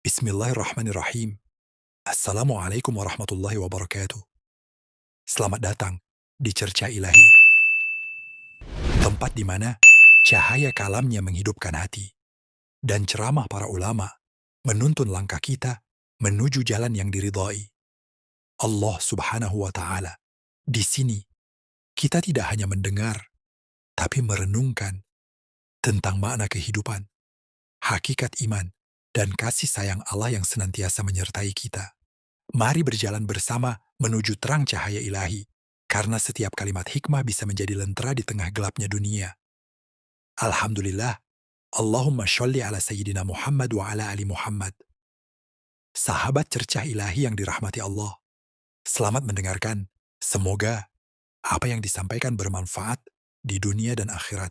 Bismillahirrahmanirrahim. Assalamualaikum warahmatullahi wabarakatuh. Selamat datang di Cerca Ilahi, tempat di mana cahaya kalamnya menghidupkan hati, dan ceramah para ulama menuntun langkah kita menuju jalan yang diridhai Allah Subhanahu wa Ta'ala. Di sini, kita tidak hanya mendengar, tapi merenungkan tentang makna kehidupan, hakikat iman, dan kasih sayang Allah yang senantiasa menyertai kita. Mari berjalan bersama menuju terang cahaya ilahi, karena setiap kalimat hikmah bisa menjadi lentera di tengah gelapnya dunia. Alhamdulillah, Allahumma sholli ala Sayyidina Muhammad wa ala ali Muhammad. Sahabat cercah ilahi yang dirahmati Allah, selamat mendengarkan. Semoga apa yang disampaikan bermanfaat di dunia dan akhirat.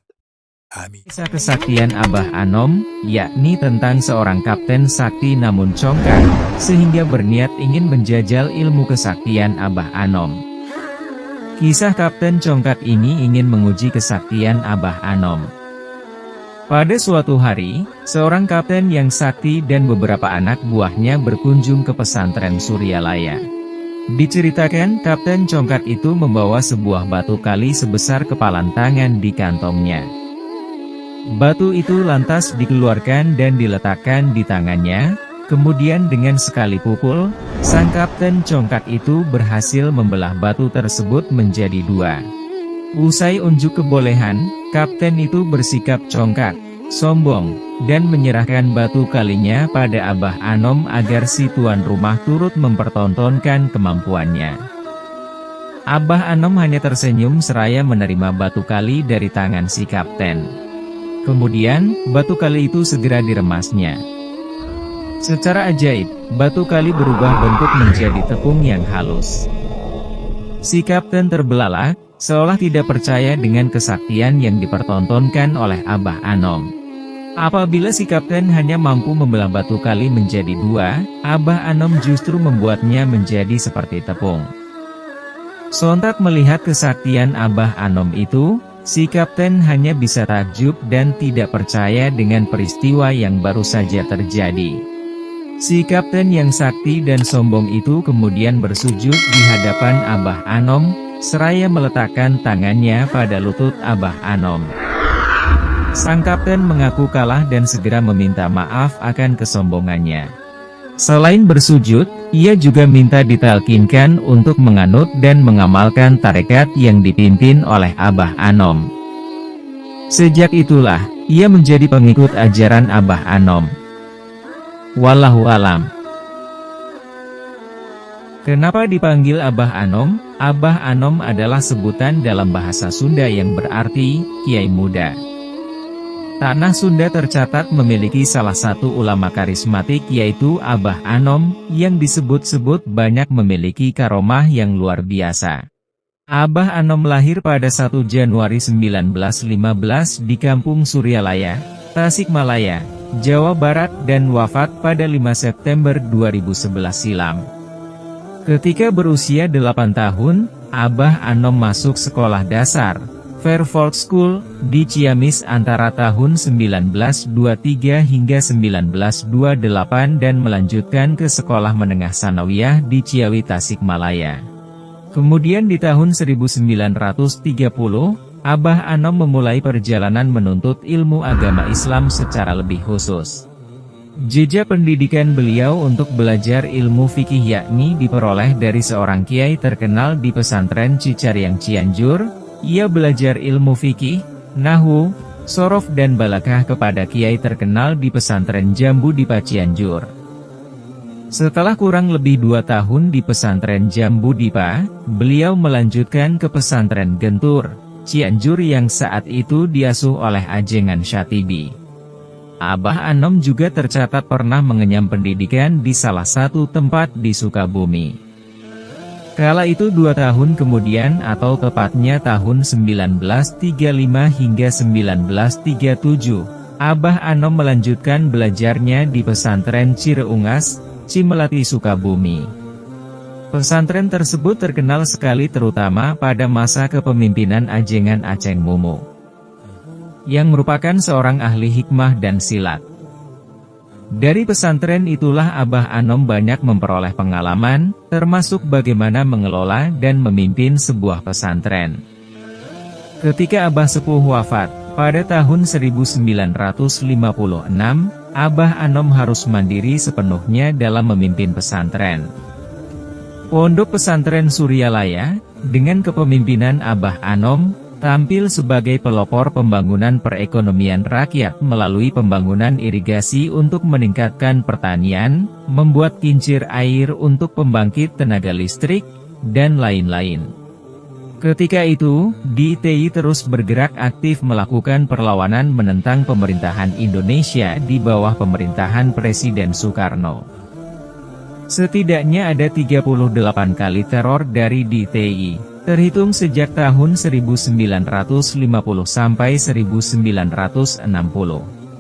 Amin. Kisah kesaktian Abah Anom, yakni tentang seorang kapten sakti namun congkak, sehingga berniat ingin menjajal ilmu kesaktian Abah Anom. Kisah kapten congkak ini ingin menguji kesaktian Abah Anom. Pada suatu hari, seorang kapten yang sakti dan beberapa anak buahnya berkunjung ke pesantren Suryalaya. Diceritakan, kapten congkak itu membawa sebuah batu kali sebesar kepalan tangan di kantongnya. Batu itu lantas dikeluarkan dan diletakkan di tangannya, kemudian dengan sekali pukul, sang kapten congkak itu berhasil membelah batu tersebut menjadi dua. Usai unjuk kebolehan, kapten itu bersikap congkak, sombong, dan menyerahkan batu kalinya pada Abah Anom agar si tuan rumah turut mempertontonkan kemampuannya. Abah Anom hanya tersenyum seraya menerima batu kali dari tangan si kapten. Kemudian, batu kali itu segera diremasnya. Secara ajaib, batu kali berubah bentuk menjadi tepung yang halus. Si kapten terbelalak, seolah tidak percaya dengan kesaktian yang dipertontonkan oleh Abah Anom. Apabila si kapten hanya mampu membelah batu kali menjadi dua, Abah Anom justru membuatnya menjadi seperti tepung. Sontak melihat kesaktian Abah Anom itu, si kapten hanya bisa takjub dan tidak percaya dengan peristiwa yang baru saja terjadi. Si kapten yang sakti dan sombong itu kemudian bersujud di hadapan Abah Anom, seraya meletakkan tangannya pada lutut Abah Anom. Sang kapten mengaku kalah dan segera meminta maaf akan kesombongannya. Selain bersujud, ia juga minta ditalkinkan untuk menganut dan mengamalkan tarekat yang dipimpin oleh Abah Anom. Sejak itulah, ia menjadi pengikut ajaran Abah Anom. Wallahu alam. Kenapa dipanggil Abah Anom? Abah Anom adalah sebutan dalam bahasa Sunda yang berarti Kiai Muda. Tanah Sunda tercatat memiliki salah satu ulama karismatik yaitu Abah Anom, yang disebut-sebut banyak memiliki karomah yang luar biasa. Abah Anom lahir pada 1 Januari 1915 di Kampung Suryalaya, Tasikmalaya, Jawa Barat dan wafat pada 5 September 2011 silam. Ketika berusia 8 tahun, Abah Anom masuk sekolah dasar Fairfield School di Ciamis antara tahun 1923 hingga 1928 dan melanjutkan ke sekolah menengah sanawiyah di Ciawi Tasikmalaya. Kemudian di tahun 1930, Abah Anom memulai perjalanan menuntut ilmu agama Islam secara lebih khusus. Jejak pendidikan beliau untuk belajar ilmu fikih yakni diperoleh dari seorang kiai terkenal di pesantren Cicariang Cianjur. Ia belajar ilmu fikih, nahwu, sorof dan balaghah kepada kiai terkenal di pesantren Jambu Dipa Cianjur. Setelah kurang lebih 2 tahun di pesantren Jambu Dipa, beliau melanjutkan ke pesantren Gentur, Cianjur yang saat itu diasuh oleh Ajengan Syatibi. Abah Anom juga tercatat pernah mengenyam pendidikan di salah satu tempat di Sukabumi. Kala itu 2 tahun kemudian atau tepatnya tahun 1935 hingga 1937, Abah Anom melanjutkan belajarnya di pesantren Cireungas, Cimelati Sukabumi. Pesantren tersebut terkenal sekali terutama pada masa kepemimpinan Ajengan Aceng Mumu, yang merupakan seorang ahli hikmah dan silat. Dari pesantren itulah Abah Anom banyak memperoleh pengalaman, termasuk bagaimana mengelola dan memimpin sebuah pesantren. Ketika Abah Sepuh wafat, pada tahun 1956, Abah Anom harus mandiri sepenuhnya dalam memimpin pesantren. Pondok Pesantren Suryalaya, dengan kepemimpinan Abah Anom, tampil sebagai pelopor pembangunan perekonomian rakyat melalui pembangunan irigasi untuk meningkatkan pertanian, membuat kincir air untuk pembangkit tenaga listrik, dan lain-lain. Ketika itu, DITI terus bergerak aktif melakukan perlawanan menentang pemerintahan Indonesia di bawah pemerintahan Presiden Soekarno. Setidaknya ada 38 kali teror dari DITI. Terhitung sejak tahun 1950 sampai 1960.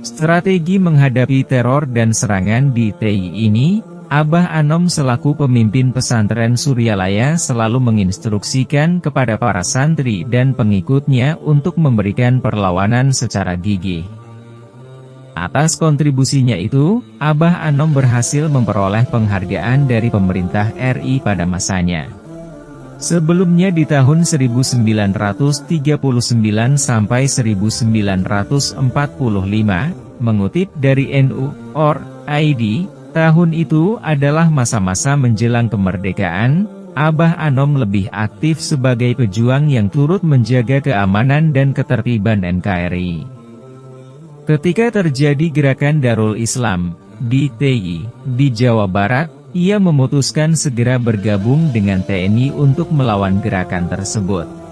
Strategi menghadapi teror dan serangan di DITI ini, Abah Anom selaku pemimpin pesantren Suryalaya selalu menginstruksikan kepada para santri dan pengikutnya untuk memberikan perlawanan secara gigih. Atas kontribusinya itu, Abah Anom berhasil memperoleh penghargaan dari pemerintah RI pada masanya. Sebelumnya di tahun 1939 sampai 1945, mengutip dari NU.org.id, tahun itu adalah masa-masa menjelang kemerdekaan. Abah Anom lebih aktif sebagai pejuang yang turut menjaga keamanan dan ketertiban NKRI. Ketika terjadi gerakan Darul Islam, DITI, di Jawa Barat, ia memutuskan segera bergabung dengan TNI untuk melawan gerakan tersebut.